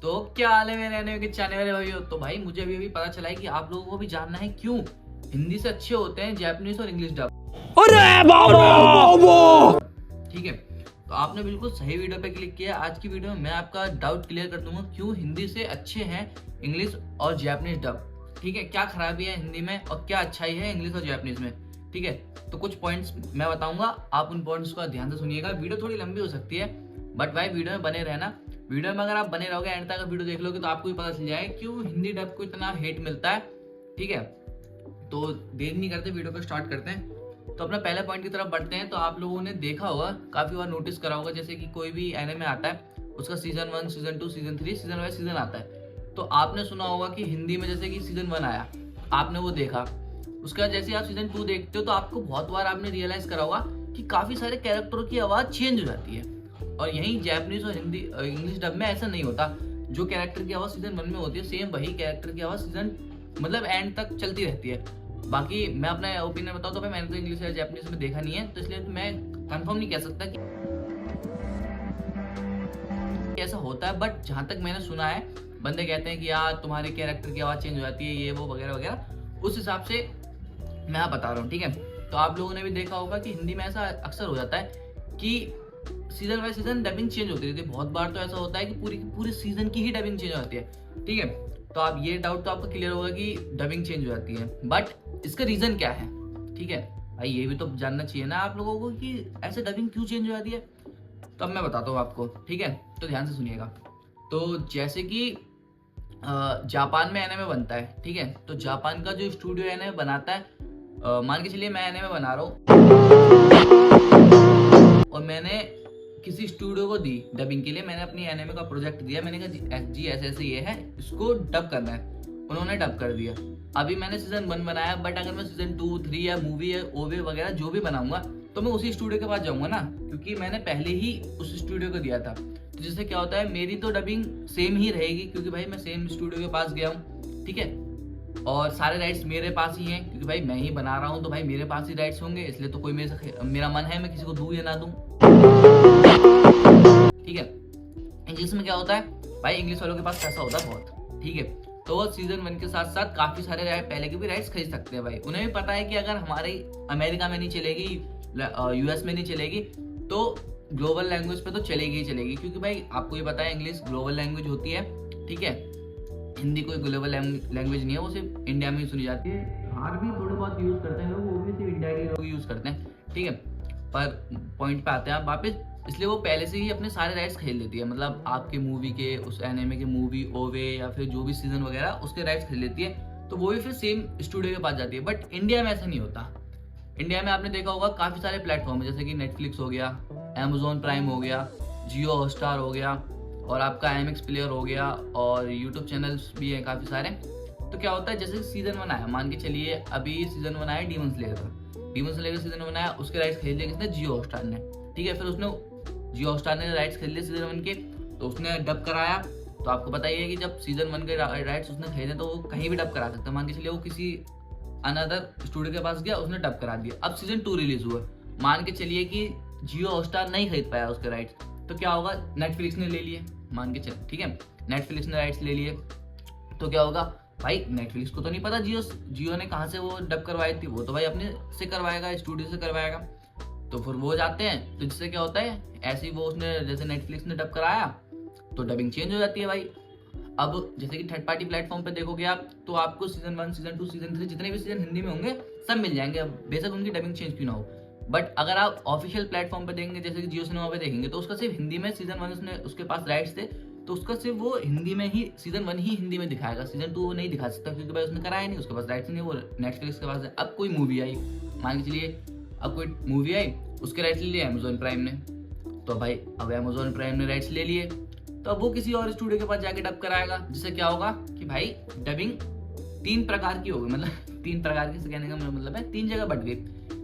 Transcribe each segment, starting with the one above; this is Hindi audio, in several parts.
तो क्या हाल है मेरे एनिमे के चाहने वाले भाइयों। तो भाई मुझे अभी पता चला है कि आप लोगों को भी जानना है क्यों हिंदी से अच्छे होते हैं जापानीज और इंग्लिश डब। अरे बाबा। ठीक है, तो आपने बिल्कुल सही वीडियो पे क्लिक किया। आज की वीडियो में मैं आपका डाउट क्लियर कर दूंगा क्यों हिंदी से अच्छे हैं इंग्लिश और जापानीज डब। ठीक है, क्या खराबी है हिंदी में और क्या अच्छाई है इंग्लिश और जापानीज में। ठीक है, तो कुछ पॉइंट्स मैं बताऊंगा, आप उन पॉइंट्स को ध्यान से सुनिएगा। वीडियो थोड़ी लंबी हो सकती है बट भाई वीडियो में बने रहना। वीडियो में अगर आप बने रहोगे एंड तक वीडियो देख लोगे तो आपको भी पता चल जाएगा क्यों हिंदी डब को इतना हेट मिलता है। ठीक है, तो देर नहीं करते, वीडियो को स्टार्ट करते हैं। तो अपना पहले पॉइंट की तरफ बढ़ते हैं। तो आप लोगों ने देखा होगा, काफी बार नोटिस करा होगा, जैसे कि कोई भी एनिमे आता है उसका season 1, season 2, season 3, season wise season आता है। तो आपने सुना होगा कि हिंदी में जैसे कि सीजन 1 आया, आपने वो देखा, उसके बाद जैसे आप सीजन 2 देखते हो तो आपको बहुत बार आपने रियलाइज करा होगा कि काफी सारे कैरेक्टरों की आवाज चेंज हो जाती है। और यही जापानीज और हिंदी इंग्लिश डब में ऐसा नहीं होता। जो कैरेक्टर की आवाज सीजन 1 में होती है सेम वही कैरेक्टर की आवाज सीजन मतलब एंड तक चलती रहती है। बाकी मैं अपना ओपिनियन बताऊं तो भाई मैंने तो इंग्लिश या जापानीज में देखा नहीं है, तो इसलिए मैं कंफर्म नहीं कह सकता कि ऐसा होता है। बट जहां तक मैंने सुना है, बंदे कहते हैं कि यार तुम्हारे कैरेक्टर की आवाज चेंज हो जाती है, ये वो वगैरह वगैरह, उस हिसाब से मैं आप बता रहा हूँ। ठीक है, तो आप लोगों ने भी देखा होगा कि हिंदी में ऐसा अक्सर हो जाता है कि season by season dubbing change होती रहती है। बहुत बार तो ऐसा होता है कि पूरी सीजन की ही डबिंग चेंज हो जाती है। ठीक है, तो आप ये डाउट तो आपको क्लियर होगा कि डबिंग चेंज हो जाती है, बट इसका रीजन क्या है। ठीक है भाई, ये भी तो जानना चाहिए ना आप लोगों को कि ऐसे डबिंग क्यों चेंज हो जाती है। तो अब मैं बताता हूँ आपको। ठीक है, तो ध्यान से सुनिएगा। तो जैसे कि जापान में एनिमे बनता है, ठीक है, तो जापान का जो स्टूडियो एनिमे बनाता है, मान के चलिए मैं एनिमे बना रहा हूँ और मैंने किसी स्टूडियो को दी डबिंग के लिए, मैंने अपनी एनिमे का प्रोजेक्ट दिया, मैंने कहा जी ऐसे ये है, इसको डब करना है। उन्होंने डब कर दिया। अभी मैंने सीजन 1 बनाया, बट अगर मैं सीजन 2, 3 या मूवी या ओवे वगैरह जो भी बनाऊंगा तो मैं उसी स्टूडियो के पास जाऊंगा ना, क्योंकि मैंने पहले ही उस स्टूडियो को दिया था। तो जिससे क्या होता है, मेरी तो डबिंग सेम ही रहेगी क्योंकि भाई मैं सेम स्टूडियो के पास गया हूँ। ठीक है, और सारे राइट्स मेरे पास ही हैं क्योंकि भाई मैं ही बना रहा हूँ, तो भाई मेरे पास ही राइट्स होंगे। इसलिए तो कोई मेरा मन है मैं किसी को दूं या ना दूं। ठीक है, इंग्लिश में क्या होता है भाई, इंग्लिश वालों के पास पैसा होता है बहुत। ठीक है, तो वो सीजन 1 के साथ साथ काफी सारे पहले के भी राइट्स खरीद सकते हैं। भाई उन्हें भी पता है कि अगर हमारे अमेरिका में नहीं चलेगी, यूएस में नहीं चलेगी, तो ग्लोबल लैंग्वेज पे तो चलेगी ही चलेगी, क्योंकि भाई आपको ये पता है इंग्लिश ग्लोबल लैंग्वेज होती है। ठीक है, हिंदी कोई ग्लोबल लैंग्वेज नहीं है, वो सिर्फ इंडिया में ही सुनी जाती है। बाहर भी थोड़े बहुत यूज करते हैं लोग, वो भी सिर्फ इंडिया के लोग यूज करते हैं। ठीक है, पर पॉइंट पे आते हैं आप वापस। इसलिए वो पहले से ही अपने सारे राइट्स खरीद लेती है, मतलब आपके मूवी के, उस एनिमे के मूवी ओवे या फिर जो भी सीजन वगैरह उसके राइट्स खरीद लेती है। तो वो भी फिर सेम स्टूडियो के पास जाती है। बट इंडिया में ऐसा नहीं होता। इंडिया में आपने देखा होगा काफी सारे प्लेटफॉर्म है, जैसे कि नेटफ्लिक्स हो गया, Amazon प्राइम हो गया, जियो हॉटस्टार हो गया, और आपका IMAX प्लेयर हो गया, और यूट्यूब चैनल्स भी है काफी सारे। तो क्या होता है, जैसे सीजन 1 आया, मान के चलिए अभी सीजन 1 आया डीमन स्लेयर सीजन 1 आया, उसके राइट्स खरीद लिए किसने, जियो हॉटस्टार ने। ठीक है, फिर उसने जियो हॉटस्टार ने राइट्स खरीद लिए सीजन 1 के, तो उसने डब कराया। तो आपको पता ही है कि जब सीजन 1 के राइट्स उसने खरीदे तो वो कहीं भी डब करा सकता है। मान के चलिए वो किसी अनदर स्टूडियो के पास गया, उसने डब करा दिया। अब सीजन 2 रिलीज हुआ, मान के चलिए कि जियो हॉटस्टार नहीं खरीद पाया उसके राइट्स, तो क्या होगा, नेटफ्लिक्स ने ले लिए, मान के चल। ठीक है, नेटफ्लिक्स ने राइट्स ले लिए, तो क्या होगा भाई, नेटफ्लिक्स को तो नहीं पता जियो ने कहाँ से वो डब करवाई थी, वो तो भाई अपने से करवाएगा, स्टूडियो से करवाएगा। तो फिर वो जाते हैं, तो जिससे क्या होता है, ऐसे ही वो उसने जैसे नेटफ्लिक्स ने डब कराया तो डबिंग चेंज हो जाती है भाई। अब जैसे कि थर्ड पार्टी प्लेटफॉर्म पे देखोगे आप, तो आपको सीजन 1, सीजन 2, सीजन 3 जितने भी सीजन हिंदी में होंगे सब मिल जाएंगे, बेशक उनकी डबिंग चेंज क्यों ना हो। बट अगर आप ऑफिशियल प्लेटफॉर्म पे देखेंगे, जैसे कि जियो सिनेमा पे देखेंगे, तो उसका सिर्फ हिंदी में सीजन 1 उसने उसके पास राइट्स थे, तो उसका सिर्फ वो हिंदी में ही सीजन 1 ही हिंदी में दिखाएगा, सीजन 2 वो नहीं दिखा सकता क्योंकि भाई उसने कराया नहीं, उसके पास राइट्स नहीं, वो नेटफ्लिक्स के पास है। अब कोई मूवी आई, मान के चलिए अब कोई मूवी आई, उसके राइट्स ले लिए अमेजोन प्राइम ने, तो भाई अब अमेजोन प्राइम ने राइट्स ले लिए, तो अब वो किसी और स्टूडियो के पास जाके डब कराएगा, जिससे क्या होगा कि भाई डबिंग 3 प्रकार की होगी, मतलब 3 प्रकार की कहने का मतलब है 3 जगह बट गई।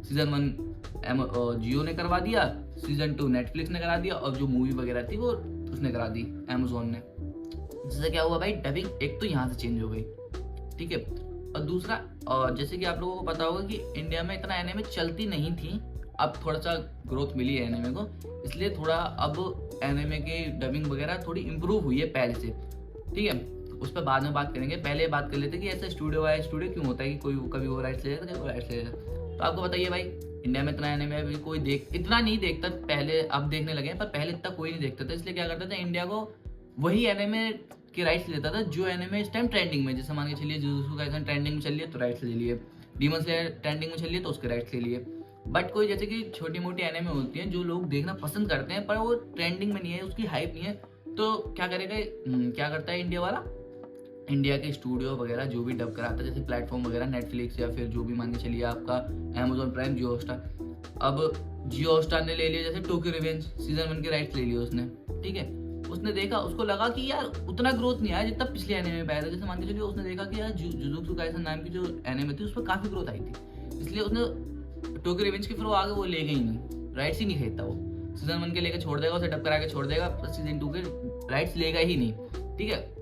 सीजन 1 जियो ने करवा दिया, सीजन 2 नेटफ्लिक्स ने करा दिया, और जो मूवी वगैरह थी वो उसने करा दी अमेजोन ने। जिससे क्या हुआ भाई, डबिंग एक तो यहाँ से चेंज हो गई। ठीक है, और दूसरा, जैसे कि आप लोगों को पता होगा कि इंडिया में इतना एनिमे चलती नहीं थी, अब थोड़ा सा ग्रोथ मिली है एनिमे को, इसलिए थोड़ा अब एनिमे की डबिंग वगैरह थोड़ी इम्प्रूव हुई है पहले से। ठीक है, उस पर बाद में बात करेंगे। पहले बात कर लेते हैं कि ऐसा स्टूडियो क्यों होता है कि कोई कभी वो राइट्स ले लेता है, कोई राइट्स ले लेता है। तो आपको बताइए भाई, इंडिया में इतना एनिमे अभी कोई इतना नहीं देखता पहले, अब देखने लगे हैं, पर पहले इतना कोई नहीं देखता था। इसलिए क्या करता था, इंडिया को वही एनिमे के राइट्स लेता था जो एनिमे इस टाइम ट्रेंडिंग में, जैसे मान के चलिए जुजुत्सु काइसन ट्रेंडिंग में चल रही है तो राइट्स ले लिए, डीमन स्लेयर ट्रेंडिंग में चल रही है तो उसके राइट्स ले लिए। बट कोई जैसे कि छोटी मोटी एनिमे होती हैं जो लोग देखना पसंद करते हैं पर वो ट्रेंडिंग में नहीं है, उसकी हाइप नहीं है, तो क्या करेगा, क्या करता है इंडिया वाला, इंडिया के स्टूडियो वगैरह जो भी डब कराता है, जैसे प्लेटफॉर्म वगैरह नेटफ्लिक्स या फिर जो भी मान के चलिए आपका अमेजोन प्राइम, जियो हॉटस्टार। अब जियो हॉटस्टार ने ले लिया जैसे टोक्यो रिवेंज सीजन 1 के राइट्स ले लिए उसने, ठीक है। उसने देखा, उसको लगा कि यार उतना ग्रोथ नहीं आया जितना पिछले एनिमे में आया था। जैसे मान के चलिए उसने देखा कि यार जुजुत्सु काइसन नाम की जो एनिमे थी उस पर काफी ग्रोथ आई थी, इसलिए उसने टोक्यो रिवेंज के फिर वो आगे वो ले गई नहीं, राइट्स ही नहीं खरीदता वो। सीजन 1 के लेकर छोड़ देगा, उसे डब करा के छोड़ देगा, सीजन 2 के राइट्स लेगा ही नहीं, ठीक है।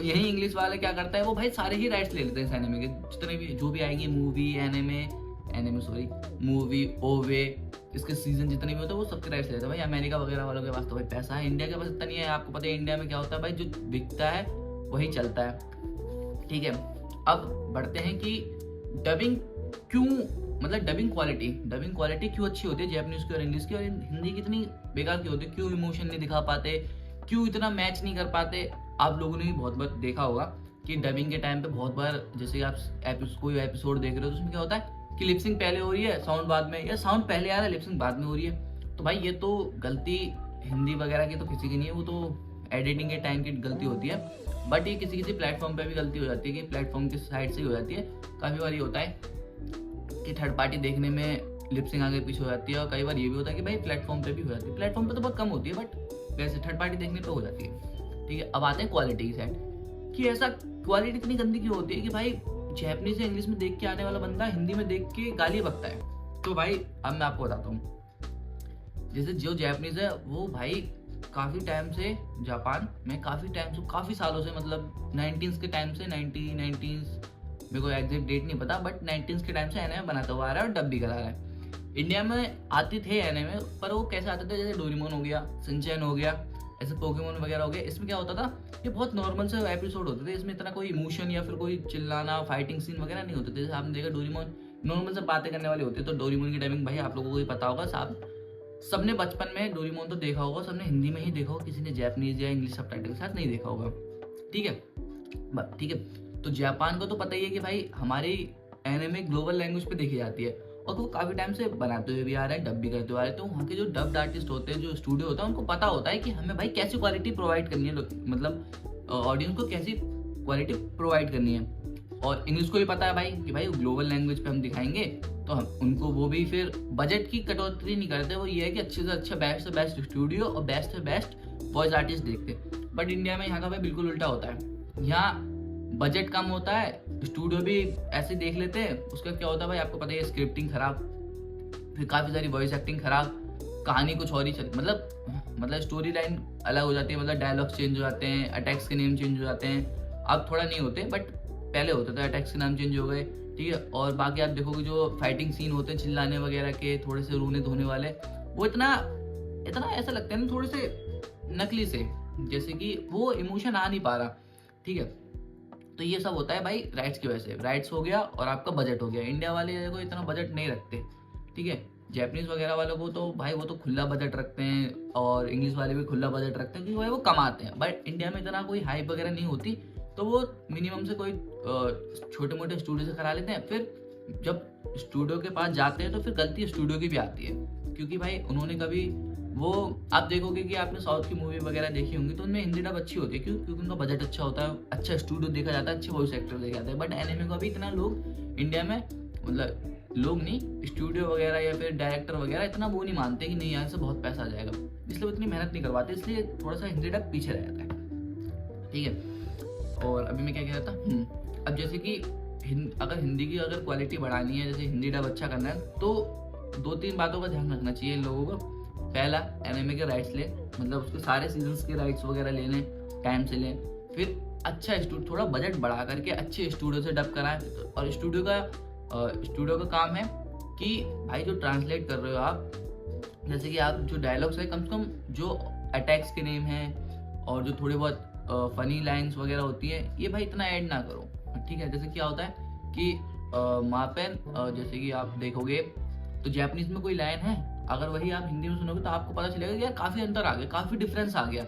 यही इंग्लिश वाले क्या करता है, वो भाई सारे ही राइट्स ले लेते हैं इस एनिमे के, जितने भी जो भी आएंगे मूवी ओवे, इसके सीजन जितने भी होते हैं वो सबके राइट्स लेते हैं भाई। अमेरिका वगैरह वालों के पास तो भाई पैसा है, इंडिया के पास इतना नहीं है। आपको पता है इंडिया में क्या होता है भाई, जो बिकता है वही चलता है, ठीक है। अब बढ़ते हैं कि डबिंग क्यों, मतलब डबिंग क्वालिटी क्यों अच्छी होती है जैपनीज की और इंग्लिश की, और हिंदी की इतनी बेकार क्यों होती है, क्यों इमोशन नहीं दिखा पाते, क्यों इतना मैच नहीं कर पाते। आप लोगों ने भी बहुत बार देखा होगा कि डबिंग के टाइम पे बहुत बार, जैसे आप कोई एपिसोड देख रहे हो तो उसमें क्या होता है कि लिपसिंग पहले हो रही है, साउंड बाद में, या साउंड पहले आ रहा है, लिपसिंग बाद में हो रही है। तो भाई ये तो गलती हिंदी वगैरह की तो किसी की नहीं है, वो तो एडिटिंग के टाइम की गलती होती है। बट ये किसी प्लेटफॉर्म पे भी गलती हो जाती है कि प्लेटफॉर्म की साइड से ही हो जाती है। काफ़ी बार ये होता है कि थर्ड पार्टी देखने में लिपसिंग आगे पीछे हो जाती है, और कई बार ये भी होता है कि भाई प्लेटफॉर्म पे भी हो जाती है। प्लेटफॉर्म पे तो बहुत कम होती है, बट वैसे थर्ड पार्टी देखने पे हो जाती है, ठीक है। अब आते हैं क्वालिटी की साइड, कि ऐसा क्वालिटी इतनी गंदी क्यों होती है कि भाई जैपनीज या इंग्लिश में देख के आने वाला बंदा हिंदी में देख के गाली बकता है। तो भाई अब मैं आपको बताता हूँ, जैसे जो जैपनीज है वो भाई काफ़ी टाइम से जापान में, काफ़ी सालों से, मतलब 19s के टाइम से, 1990s, मेरे को एग्जैक्ट डेट नहीं पता, बट 19s के टाइम से एनिमे बनाता हुआ आ रहा है और डब भी करा रहा है। इंडिया में आते थे एनिमे, पर वो कैसे आते थे, जैसे डोरेमोन हो गया, शिनचैन हो गया, ऐसे पोकेमोन वगैरह हो गया। इसमें क्या होता था, ये बहुत नॉर्मल से एपिसोड होते थे, इसमें इतना कोई इमोशन या फिर कोई चिल्लाना, फाइटिंग सीन वगैरह नहीं होते थे। जैसे आपने देखा डोरेमोन नॉर्मल से बातें करने वाले होते, तो डोरेमोन की टाइमिंग भाई आप लोगों को भी पता होगा, सबने बचपन में डोरेमोन तो देखा होगा, सबने हिंदी में ही देखा होगा, किसी ने जैपनीज या इंग्लिश सबटाइटल के साथ नहीं देखा होगा, ठीक है। ठीक है, तो जापान को तो पता ही है कि भाई हमारी एनिमे ग्लोबल लैंग्वेज पे देखी जाती है, और वो काफ़ी टाइम से बनाते हुए भी आ रहे हैं, डब भी करते हुए आ रहे हैं। तो वहाँ के जो डब्ड आर्टिस्ट होते हैं, जो स्टूडियो होता है, उनको पता होता है कि हमें भाई कैसी क्वालिटी प्रोवाइड करनी है, मतलब ऑडियंस को कैसी क्वालिटी प्रोवाइड करनी है। और इंग्लिश को भी पता है भाई कि भाई ग्लोबल लैंग्वेज पे हम दिखाएंगे, तो हम उनको वो भी फिर बजट की कटौती नहीं करते, वो ये है कि अच्छे से अच्छा, बेस्ट से बेस्ट स्टूडियो और बेस्ट से बेस्ट वॉइस आर्टिस्ट देखते। बट इंडिया में यहाँ का भाई बिल्कुल उल्टा होता है, यहाँ बजट कम होता है, स्टूडियो भी ऐसे देख लेते हैं, उसका क्या होता है भाई आपको पता है, स्क्रिप्टिंग खराब, फिर काफ़ी सारी वॉइस एक्टिंग खराब, कहानी कुछ और ही मतलब स्टोरी लाइन अलग हो जाती है, मतलब डायलॉग्स चेंज हो जाते हैं, अटैक्स के नेम चेंज हो जाते हैं। अब थोड़ा नहीं होते, बट पहले होते थे, अटैक्स के नाम चेंज हो गए, ठीक है। और बाकी आप देखोगे जो फाइटिंग सीन होते हैं, चिल्लाने वगैरह के, थोड़े से रोने धोने वाले, वो इतना ऐसा लगता है ना, थोड़े से नकली से, जैसे कि वो इमोशन आ नहीं पा रहा, ठीक है। तो ये सब होता है भाई राइट्स की वजह से। राइट्स हो गया और आपका बजट हो गया। इंडिया वाले देखो इतना बजट नहीं रखते, ठीक है। जैपनीज वगैरह वालों को तो भाई वो तो खुला बजट रखते हैं, और इंग्लिश वाले भी खुला बजट रखते हैं, क्योंकि भाई वो कमाते हैं। बट इंडिया में इतना कोई हाइप वगैरह नहीं होती, तो वो मिनिमम से कोई छोटे मोटे स्टूडियो से करा लेते हैं। फिर जब स्टूडियो के पास जाते हैं तो फिर गलती स्टूडियो की भी आती है, क्योंकि भाई उन्होंने कभी वो, आप देखोगे कि आपने साउथ की मूवी वगैरह देखी होंगी तो उनमें हिंदी डब अच्छी होती है, क्योंकि उनका बजट अच्छा होता है, अच्छा स्टूडियो देखा जाता है, अच्छे वॉइस एक्टर देखा जाता है। बट एनिमे को अभी इतना लोग इंडिया में, मतलब लोग नहीं, स्टूडियो वगैरह या फिर डायरेक्टर वगैरह इतना वो नहीं मानते कि नहीं यहाँ से बहुत पैसा आ जाएगा, इसलिए वो इतनी मेहनत नहीं करवाते, इसलिए थोड़ा सा हिंदी डब पीछे रह जाता है, ठीक है। और अभी मैं क्या कह रहा था, अब जैसे कि अगर हिंदी की अगर क्वालिटी बढ़ानी है, जैसे हिंदी डब अच्छा करना है, तो 2-3 बातों का ध्यान रखना चाहिए इन लोगों को। पहला, एनिमे के राइट्स ले, मतलब उसके सारे सीजन्स के राइट्स वगैरह ले लें, टाइम से लें। फिर अच्छा स्टूडियो, थोड़ा बजट बढ़ा करके अच्छे स्टूडियो से डब कराएं। और स्टूडियो का काम है कि भाई जो ट्रांसलेट कर रहे हो आप, जैसे कि आप जो डायलॉग्स है, कम से कम जो अटैक्स के नेम हैं और जो थोड़े बहुत फनी लाइंस वगैरह होती है ये भाई इतना ऐड ना करो, ठीक है। जैसे क्या होता है कि वहाँ पे जैसे कि आप देखोगे तो जापानीज में कोई लाइन है, अगर वही आप हिंदी में सुनोगे तो आपको पता चलेगा कि यार काफी अंतर आ गया, काफी डिफरेंस आ गया।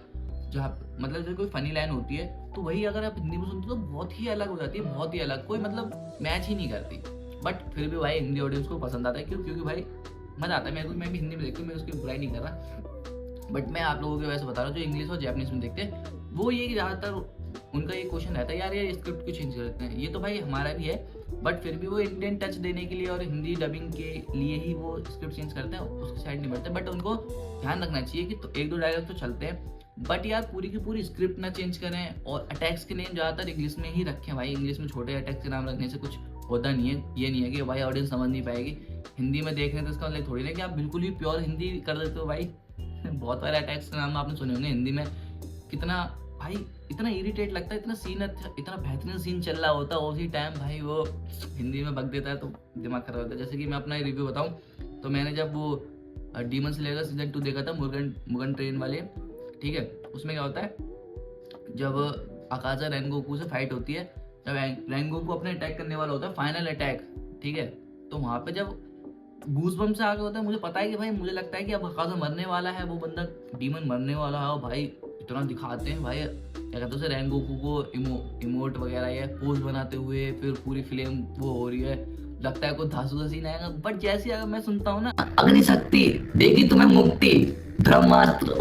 जहाँ मतलब जैसे कोई फनी लाइन होती है तो वही अगर आप हिंदी में सुनते हो तो बहुत ही अलग हो जाती है, बहुत ही अलग, कोई मतलब मैच ही नहीं करती। बट फिर भी भाई हिंदी ऑडियंस को पसंद आता है, क्यों? क्योंकि भाई मजा आता है। मेरे को, मैं भी हिंदी में देखता हूँ, मैं उसकी बुराई नहीं कर रहा, बट मैं आप लोगों के वैसे बता रहा हूँ जो इंग्लिश और जापानीज में देखते हैं वो ये ज़्यादातर उनका ये क्वेश्चन रहता है यार ये स्क्रिप्ट क्यों चेंज करते हैं। ये तो भाई हमारा भी है, बट फिर भी वो इंडियन टच देने के लिए और हिंदी डबिंग के लिए ही वो स्क्रिप्ट चेंज करते हैं, उसकी साइड नहीं बढ़ते। बट उनको ध्यान रखना चाहिए कि तो एक दो डायलॉग तो चलते हैं, बट यार पूरी की पूरी स्क्रिप्ट ना चेंज करें। और अटैक्स के नेम ज़्यादातर इंग्लिश में ही रखें भाई, इंग्लिश में छोटे अटैक्स के नाम रखने से कुछ होता नहीं है। ये नहीं है कि भाई ऑडियंस समझ नहीं पाएगी, हिंदी में देख रहे हैं तो इसका मतलब थोड़ी ना कि आप बिल्कुल ही प्योर हिंदी कर देते हो भाई। बहुत सारे अटैक्स के नाम आपने सुने होंगे हिंदी में, कितना भाई इतना इरिटेट लगता है, इतना सीन इतना बेहतरीन सीन चल रहा होता है, उसी टाइम भाई वो हिंदी में बक देता है तो दिमाग खराब होता है। जैसे कि मैं अपना रिव्यू बताऊं तो मैंने जब वो डीमन स्लेयर सीजन 2 देखा था, मुगन ट्रेन वाले, ठीक है। उसमें क्या होता है जब अकाजा रेनगोकू से फाइट होती है, जब रेनगोकू अपने अटैक करने वाला होता है, फाइनल अटैक, ठीक है, तो वहाँ पे जब गूज़बम्प से आगे होता है, मुझे पता है कि भाई मुझे लगता है कि अब अकाजा मरने वाला है, वो बंदा डीमन मरने वाला है, और भाई इतना दिखाते हैं भाई क्या कहते हैं रेनगोकू को इमोट वगैरह या पोज बनाते हुए, फिर पूरी फिल्म वो हो रही है, लगता है कोई धांसू का सीन आएगा। बट जैसे अगर मैं सुनता हूँ ना अग्नि शक्ति देगी तुम्हें मुक्ति ब्रह्मास्त्र,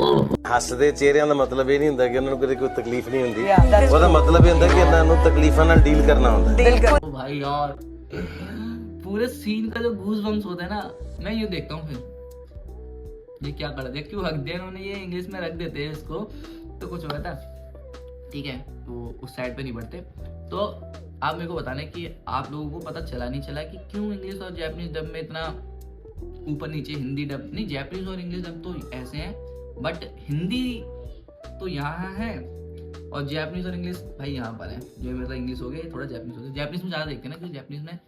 ਹੱਸਦੇ ਚਿਹਰਿਆਂ ਦਾ ਮਤਲਬ ਇਹ ਨਹੀਂ ਹੁੰਦਾ ਕਿ ਉਹਨਾਂ ਨੂੰ ਕਦੇ ਕੋਈ ਤਕਲੀਫ ਨਹੀਂ ਹੁੰਦੀ, ਉਹਦਾ ਮਤਲਬ ਇਹ ਹੁੰਦਾ ਕਿ ਇਹਨਾਂ ਨੂੰ ਤਕਲੀਫਾਂ ਨਾਲ ਡੀਲ करना ਹੁੰਦਾ है। ओ भाई यार पूरे सीन का जो गूज़बम्प्स होता है ना, मैं ये देखता हूँ फिर ये क्या कर दिया, क्यों रख दिया इन्होंने, ये इंग्लिश में रख देते हैं इसको तो कुछ हो था, ठीक है। तो उस साइड पे नहीं बढ़ते। तो आप मेरे को बताना कि आप लोगों को पता चला नहीं चला कि क्यों इंग्लिश और जापानीज डब में इतना ऊपर नीचे, हिंदी डब नहीं, जापानीज और इंग्लिश डब तो ऐसे हैं, बट हिंदी तो यहाँ है और जापानीज और इंग्लिश भाई यहाँ पर है। जो मतलब इंग्लिश हो गया थोड़ा जापानीज हो गया, जापानीज में ज़्यादा देखते हैं ना, क्योंकि जापानीज में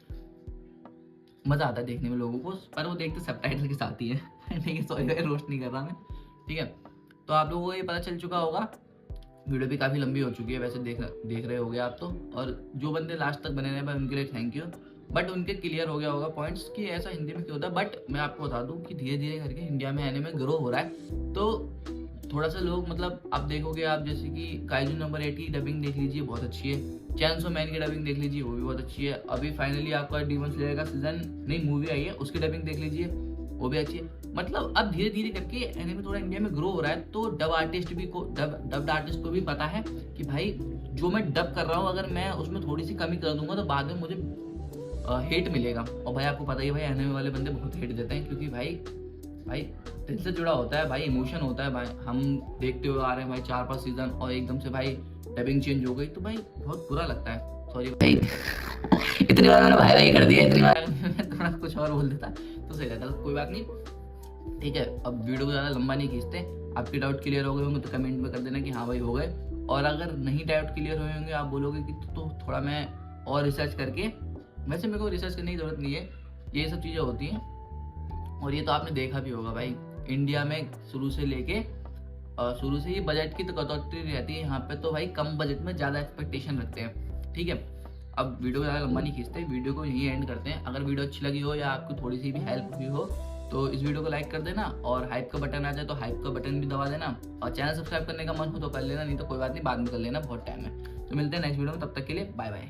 मज़ा आता है देखने में लोगों को, पर वो देखते सबटाइटल के साथ ही है। ठीक है, सॉरी भाई रोस्ट नहीं कर रहा मैं, ठीक है। तो आप लोगों को ये पता चल चुका होगा, वीडियो भी काफ़ी लंबी हो चुकी है वैसे, देख रहे होगे आप तो, और जो बंदे लास्ट तक बने रहे भाई उनके लिए थैंक यू। बट उनके क्लियर हो गया होगा पॉइंट्स कि ऐसा हिंदी में क्यों होता है। बट मैं आपको बता दूं कि धीरे धीरे करके इंडिया में आने में ग्रो हो रहा है, तो थोड़ा सा लोग मतलब आप देखोगे, आप जैसे कि काइजू नंबर 8 की डबिंग देख लीजिए, बहुत अच्छी है। चैनसो मैन की डबिंग देख लीजिए, वो भी बहुत अच्छी है। अभी फाइनली आपका डीमन स्लेयर का सीजन नहीं मूवी आई है, उसकी डबिंग देख लीजिए, वो भी अच्छी है। मतलब अब धीरे धीरे करके एनिमे थोड़ा इंडिया में ग्रो हो रहा है, तो डब आर्टिस्ट भी को डब्ड आर्टिस्ट को भी पता है कि भाई जो मैं डब कर रहा हूँ अगर मैं उसमें थोड़ी सी कमी कर दूंगा तो बाद में मुझे हेट मिलेगा। और भाई आपको पता ही है भाई एनिमे वाले बंदे बहुत हेट देते हैं, क्योंकि भाई दिल से जुड़ा होता है भाई, इमोशन होता है भाई। हम देखते हुए आ रहे हैं भाई 4-5 सीजन और एकदम से भाई डबिंग चेंज हो गई तो भाई बहुत बुरा लगता है। सॉरी भाई इतनी बार मैंने भाई कर दिया, इतनी बार थोड़ा कुछ और बोल देता तो सही रहता, कोई बात नहीं, ठीक है। अब वीडियो को ज़्यादा लंबा नहीं खींचते। आपके डाउट क्लियर हो गए होंगे तो कमेंट में कर देना कि हाँ भाई हो गए, और अगर नहीं डाउट क्लियर हुए होंगे आप बोलोगे कि तो थोड़ा मैं और रिसर्च करके, वैसे मेरे को रिसर्च करने की ज़रूरत नहीं है, ये सब चीज़ें होती हैं। और ये तो आपने देखा भी होगा भाई, इंडिया में शुरू से ही बजट की तो कटौती रहती है यहाँ पे, तो भाई कम बजट में ज़्यादा एक्सपेक्टेशन रखते हैं, ठीक है। अब वीडियो को ज़्यादा लंबा नहीं खींचते, वीडियो को यहीं एंड करते हैं। अगर वीडियो अच्छी लगी हो या आपको थोड़ी सी भी हेल्प हुई हो तो इस वीडियो को लाइक कर देना, और हाइप का बटन आ जाए तो हाइप का बटन भी दबा देना, और चैनल सब्सक्राइब करने का मन हो तो कर लेना, नहीं तो कोई बात नहीं बाद में कर लेना, बहुत टाइम है। तो मिलते हैं नेक्स्ट वीडियो में, तब तक के लिए बाय बाय।